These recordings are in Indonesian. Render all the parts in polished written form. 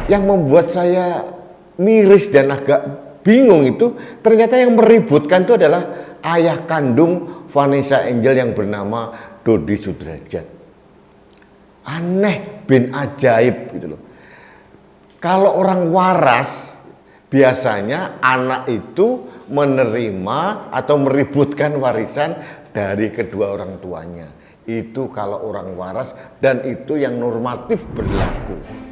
Yang membuat saya miris dan agak bingung itu ternyata yang meributkan itu adalah ayah kandung Vanessa Angel yang bernama Dodi Sudrajat. Aneh bin ajaib gitu loh. Kalau orang waras biasanya anak itu menerima atau meributkan warisan dari kedua orang tuanya. Itu kalau orang waras dan itu yang normatif berlaku.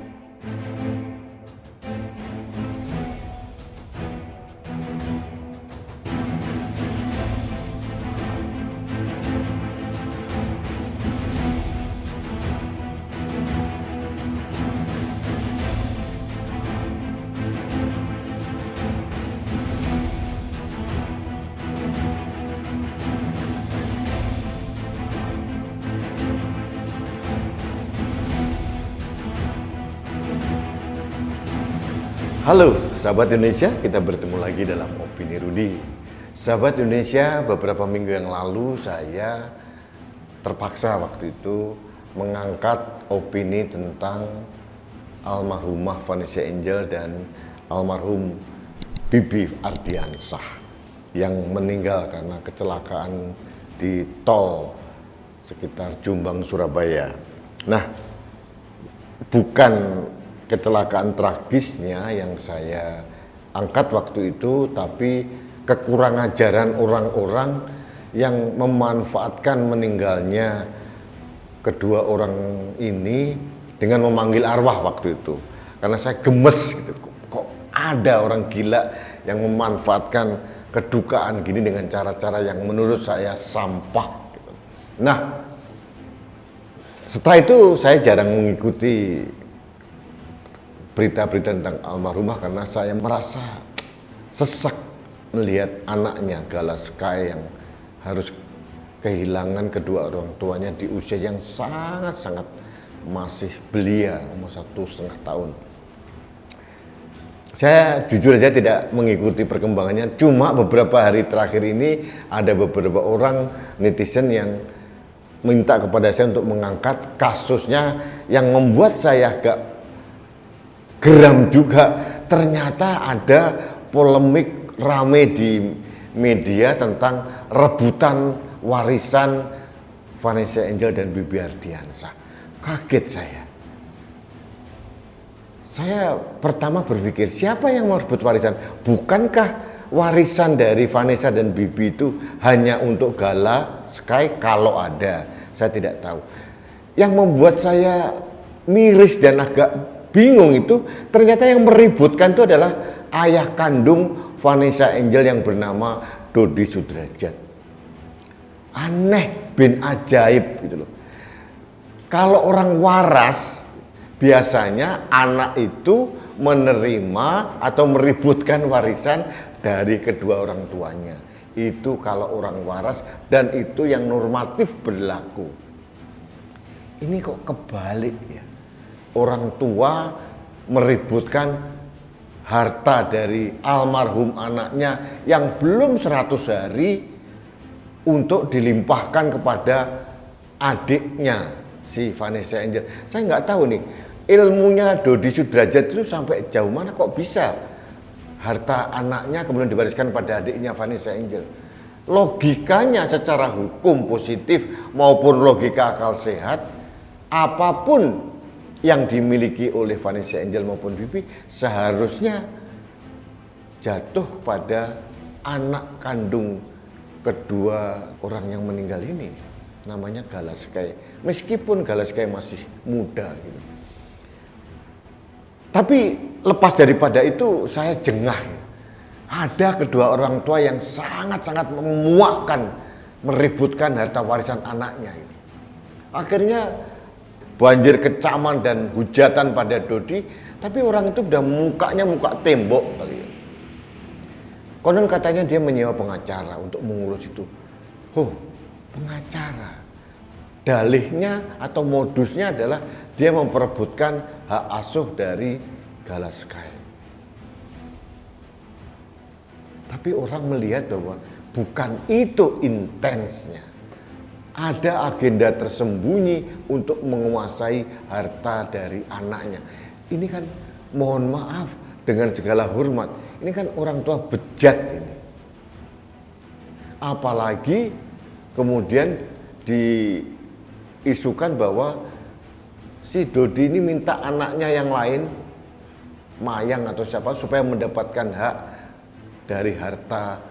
Halo sahabat Indonesia, kita bertemu lagi dalam Opini Rudi. Sahabat Indonesia, beberapa minggu yang lalu saya terpaksa waktu itu mengangkat opini tentang almarhumah Vanessa Angel dan almarhum Bibi Ardiansah yang meninggal karena kecelakaan di tol sekitar Jombang, Surabaya. Nah, bukan kecelakaan tragisnya yang saya angkat waktu itu, tapi kekurangan ajaran orang-orang yang memanfaatkan meninggalnya kedua orang ini dengan memanggil arwah waktu itu. Karena saya gemes gitu, kok ada orang gila yang memanfaatkan kedukaan gini dengan cara-cara yang menurut saya sampah gitu. Nah, setelah itu saya jarang mengikuti berita-berita tentang almarhumah karena saya merasa sesak melihat anaknya Gala Sky yang harus kehilangan kedua orang tuanya di usia yang sangat-sangat masih belia, umur 1,5 tahun. Saya jujur aja tidak mengikuti perkembangannya, cuma beberapa hari terakhir ini ada beberapa orang netizen yang minta kepada saya untuk mengangkat kasusnya yang membuat saya agak geram juga. Ternyata ada polemik rame di media tentang rebutan warisan Vanessa Angel dan Bibi Ardiansah. Kaget saya. Saya pertama berpikir, siapa yang mau rebut warisan? Bukankah warisan dari Vanessa dan Bibi itu hanya untuk Gala Sky kalau ada? Saya tidak tahu. Yang membuat saya miris dan agak bingung itu ternyata yang meributkan itu adalah ayah kandung Vanessa Angel yang bernama Dodi Sudrajat. Aneh bin ajaib gitu loh. Kalau orang waras biasanya anak itu menerima atau meributkan warisan dari kedua orang tuanya. Itu kalau orang waras dan itu yang normatif berlaku. Ini kok kebalik ya. Orang tua meributkan harta dari almarhum anaknya yang belum 100 hari untuk dilimpahkan kepada adiknya si Vanessa Angel. Saya nggak tahu nih ilmunya Dodi Sudrajat itu sampai jauh mana kok bisa harta anaknya kemudian diwariskan pada adiknya Vanessa Angel. Logikanya secara hukum positif maupun logika akal sehat, apapun yang dimiliki oleh Vanessa Angel maupun Bibi seharusnya jatuh pada anak kandung kedua orang yang meninggal ini, namanya Gala Sky. Meskipun Gala Sky masih muda gitu. Tapi lepas daripada itu saya jengah. Ada kedua orang tua yang sangat-sangat memuakkan meributkan harta warisan anaknya gitu. Akhirnya banjir kecaman dan hujatan pada Dodi, tapi orang itu udah mukanya muka tembok kali ya. Konon katanya dia menyewa pengacara untuk mengurus itu. Pengacara. Dalihnya atau modusnya adalah dia memperebutkan hak asuh dari Gala Sky. Tapi orang melihat bahwa bukan itu intensnya. Ada agenda tersembunyi untuk menguasai harta dari anaknya. Ini kan mohon maaf dengan segala hormat, ini kan orang tua bejat ini. Apalagi kemudian diisukan bahwa si Dodi ini minta anaknya yang lain, Mayang atau siapa, supaya mendapatkan hak dari harta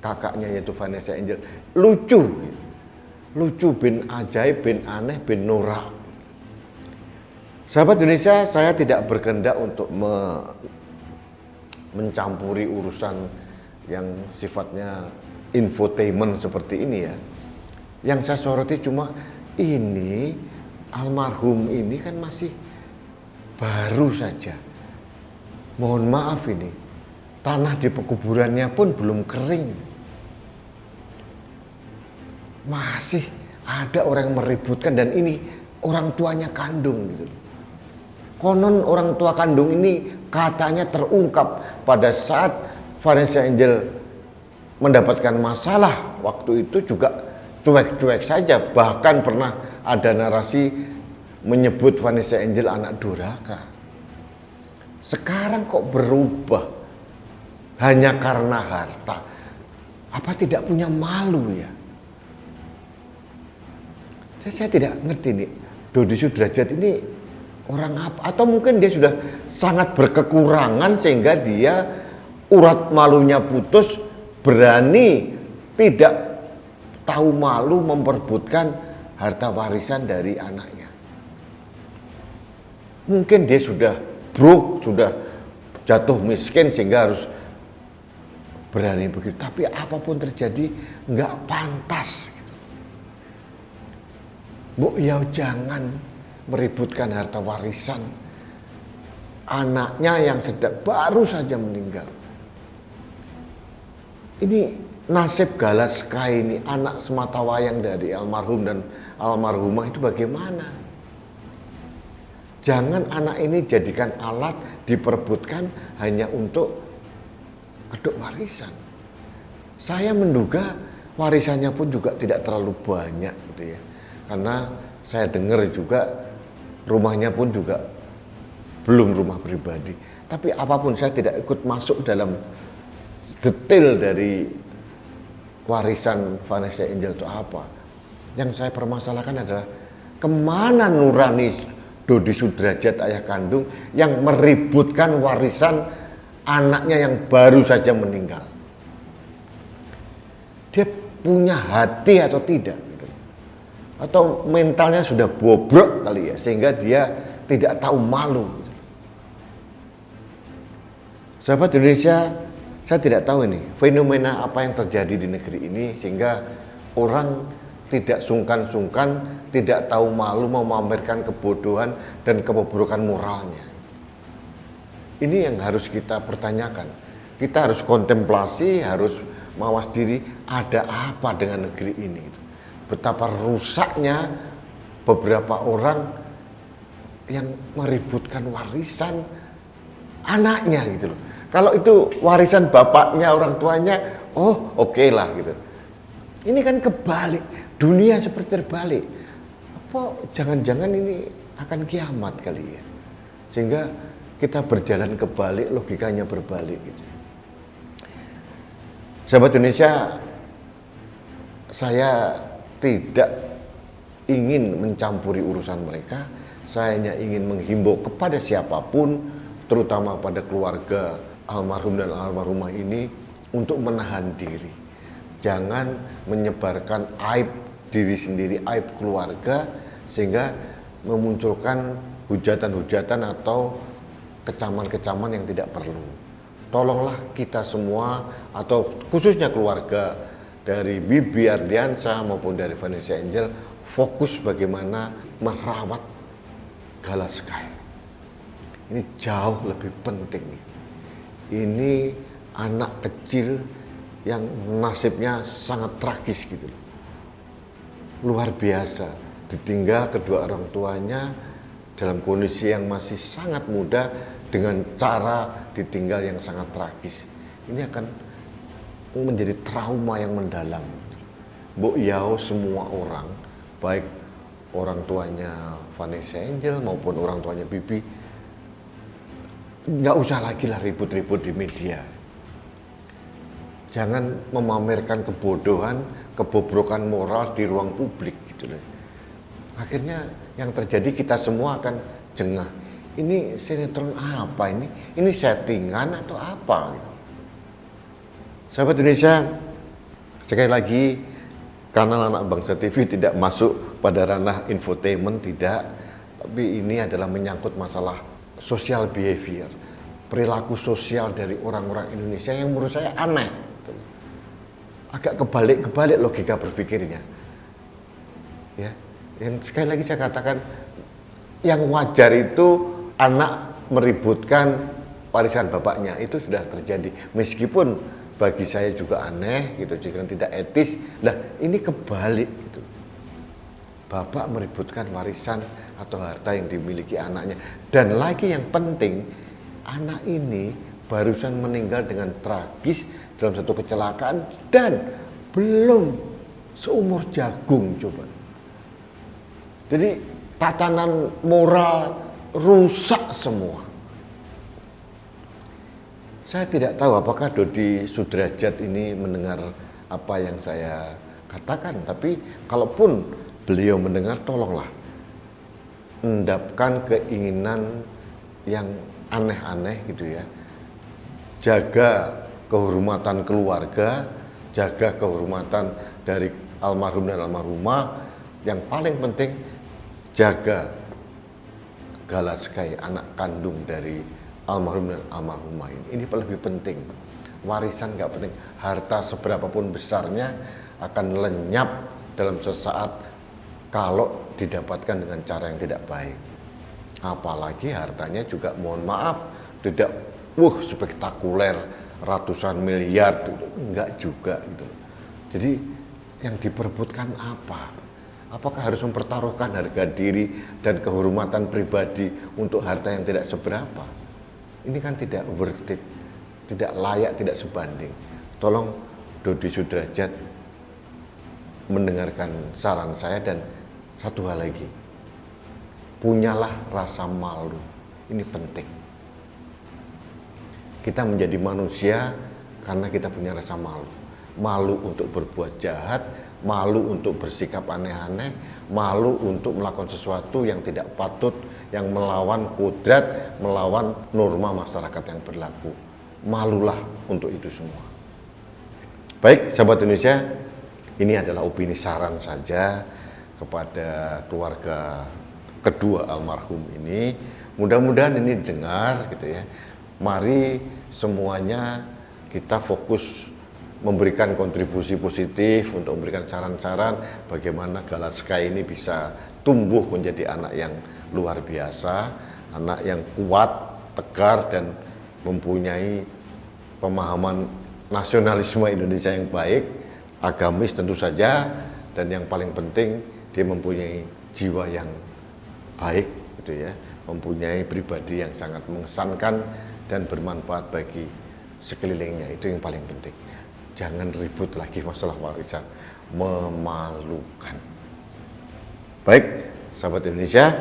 kakaknya yaitu Vanessa Angel. Lucu bin ajaib, bin aneh, bin norak. Sahabat Indonesia, saya tidak berkehendak untuk mencampuri urusan yang sifatnya infotainment seperti ini ya. Yang saya soroti cuma ini almarhum ini kan masih baru saja. Mohon maaf ini, tanah di pekuburannya pun belum kering. Masih ada orang yang meributkan, dan ini orang tuanya kandung gitu. Konon orang tua kandung ini katanya terungkap pada saat Vanessa Angel mendapatkan masalah. Waktu itu juga cuek-cuek saja, bahkan pernah ada narasi menyebut Vanessa Angel anak durhaka. Sekarang kok berubah hanya karena harta? Apa tidak punya malu ya? Saya tidak ngerti nih, Dodi Sudrajat ini orang apa? Atau mungkin dia sudah sangat berkekurangan sehingga dia urat malunya putus, berani tidak tahu malu memperebutkan harta warisan dari anaknya. Mungkin dia sudah broke, sudah jatuh miskin sehingga harus berani begitu. Tapi apapun terjadi nggak pantas gitu. Bu, ya jangan meributkan harta warisan anaknya yang baru saja meninggal. Ini nasib Galaska ini, anak sematawayang dari almarhum dan almarhumah itu bagaimana? Jangan anak ini jadikan alat diperebutkan hanya untuk kedok warisan. Saya menduga warisannya pun juga tidak terlalu banyak gitu ya. Karena saya dengar juga rumahnya pun juga belum rumah pribadi. Tapi apapun, saya tidak ikut masuk dalam detail dari warisan Vanessa Angel itu apa. Yang saya permasalahkan adalah kemana nurani Dodi Sudrajat ayah kandung yang meributkan warisan anaknya yang baru saja meninggal. Dia punya hati atau tidak? Atau mentalnya sudah bobrok kali ya, sehingga dia tidak tahu malu. Sahabat Indonesia, saya tidak tahu ini fenomena apa yang terjadi di negeri ini sehingga orang tidak sungkan-sungkan, tidak tahu malu memamerkan kebodohan dan kebobrokan moralnya. Ini yang harus kita pertanyakan. Kita harus kontemplasi, harus mawas diri, ada apa dengan negeri ini. Betapa rusaknya beberapa orang yang meributkan warisan anaknya gitu loh. Kalau itu warisan bapaknya, orang tuanya, oh oke lah gitu. Ini kan kebalik, dunia seperti terbalik. Apa jangan-jangan ini akan kiamat kali ya? Sehingga kita berjalan kebalik, logikanya berbalik gitu. Sahabat Indonesia, saya tidak ingin mencampuri urusan mereka. Saya hanya ingin menghimbau kepada siapapun, terutama pada keluarga almarhum dan almarhumah ini, untuk menahan diri. Jangan menyebarkan aib diri sendiri, aib keluarga, sehingga memunculkan hujatan-hujatan atau kecaman-kecaman yang tidak perlu. Tolonglah kita semua, atau khususnya keluarga dari Bibi Ardiansa maupun dari Vanessa Angel, fokus bagaimana merawat Galaska. Ini jauh lebih penting. Ini anak kecil yang nasibnya sangat tragis gitu. Luar biasa, ditinggal kedua orang tuanya dalam kondisi yang masih sangat muda dengan cara ditinggal yang sangat tragis. Ini akan menjadi trauma yang mendalam. Mbok Yao semua orang, baik orang tuanya Vanessa Angel maupun orang tuanya Bibi, nggak usah lagi lah ribut-ribut di media. Jangan memamerkan kebodohan, kebobrokan moral di ruang publik gitu loh. Akhirnya yang terjadi kita semua akan jengah. Ini sinetron apa ini? Ini settingan atau apa? Gitu. Sahabat Indonesia, sekali lagi kanal Anak Bangsa TV tidak masuk pada ranah infotainment, tidak. Tapi ini adalah menyangkut masalah social behavior, perilaku sosial dari orang-orang Indonesia yang menurut saya aneh. Agak kebalik logika berpikirnya. Ya, yang sekali lagi saya katakan, yang wajar itu anak meributkan warisan bapaknya, itu sudah terjadi. Meskipun bagi saya juga aneh gitu, jika tidak etis. Lah, ini kebalik gitu. Bapak meributkan warisan atau harta yang dimiliki anaknya. Dan lagi yang penting, anak ini barusan meninggal dengan tragis dalam satu kecelakaan dan belum seumur jagung coba. Jadi tatanan moral rusak semua. Saya tidak tahu apakah Dodi Sudrajat ini mendengar apa yang saya katakan, tapi kalaupun beliau mendengar, tolonglah endapkan keinginan yang aneh-aneh gitu ya. Jaga kehormatan keluarga, jaga kehormatan dari almarhum dan almarhumah. Yang paling penting, jaga Galaskai, anak kandung dari almarhum dan almarhumah ini. Ini lebih penting. Warisan nggak penting, harta seberapapun besarnya akan lenyap dalam sesaat kalau didapatkan dengan cara yang tidak baik. Apalagi hartanya juga, mohon maaf, tidak spektakuler, ratusan miliar, enggak juga gitu. Jadi yang diperebutkan apa? Apakah harus mempertaruhkan harga diri dan kehormatan pribadi untuk harta yang tidak seberapa? Ini kan tidak worth it, tidak layak, tidak sebanding. Tolong Dodi Sudrajat mendengarkan saran saya, dan satu hal lagi, punyalah rasa malu. Ini penting. Kita menjadi manusia karena kita punya rasa malu. Malu untuk berbuat jahat, malu untuk bersikap aneh-aneh, malu untuk melakukan sesuatu yang tidak patut, yang melawan kodrat, melawan norma masyarakat yang berlaku. Malulah untuk itu semua. Baik, sahabat Indonesia, ini adalah opini saran saja kepada keluarga kedua almarhum ini. Mudah-mudahan ini didengar gitu ya. Mari semuanya kita fokus memberikan kontribusi positif untuk memberikan saran-saran bagaimana Galaskai ini bisa tumbuh menjadi anak yang luar biasa, anak yang kuat, tegar, dan mempunyai pemahaman nasionalisme Indonesia yang baik, agamis tentu saja, dan yang paling penting dia mempunyai jiwa yang baik gitu ya, mempunyai pribadi yang sangat mengesankan dan bermanfaat bagi sekelilingnya. Itu yang paling penting. Jangan ribut lagi masalah warisan, memalukan. Baik, sahabat Indonesia,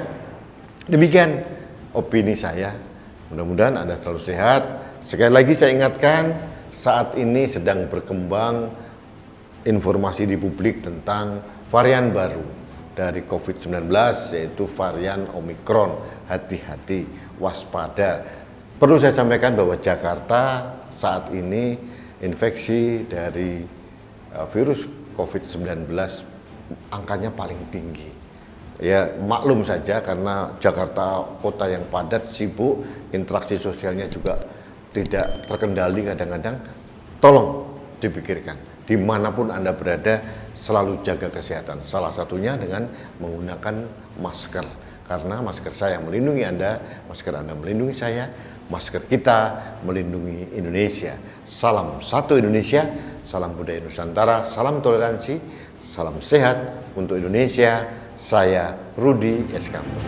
demikian opini saya. Mudah-mudahan Anda selalu sehat. Sekali lagi saya ingatkan, saat ini sedang berkembang informasi di publik tentang varian baru dari COVID-19, yaitu varian Omikron. Hati-hati, waspada. Perlu saya sampaikan bahwa Jakarta saat ini infeksi dari virus COVID-19 angkanya paling tinggi. Ya maklum saja karena Jakarta kota yang padat, sibuk, interaksi sosialnya juga tidak terkendali kadang-kadang. Tolong dipikirkan, dimanapun Anda berada selalu jaga kesehatan. Salah satunya dengan menggunakan masker. Karena masker saya melindungi Anda, masker Anda melindungi saya, masker kita melindungi Indonesia. Salam satu Indonesia, salam budaya Nusantara, salam toleransi, salam sehat untuk Indonesia. Saya Rudi S. Kamto.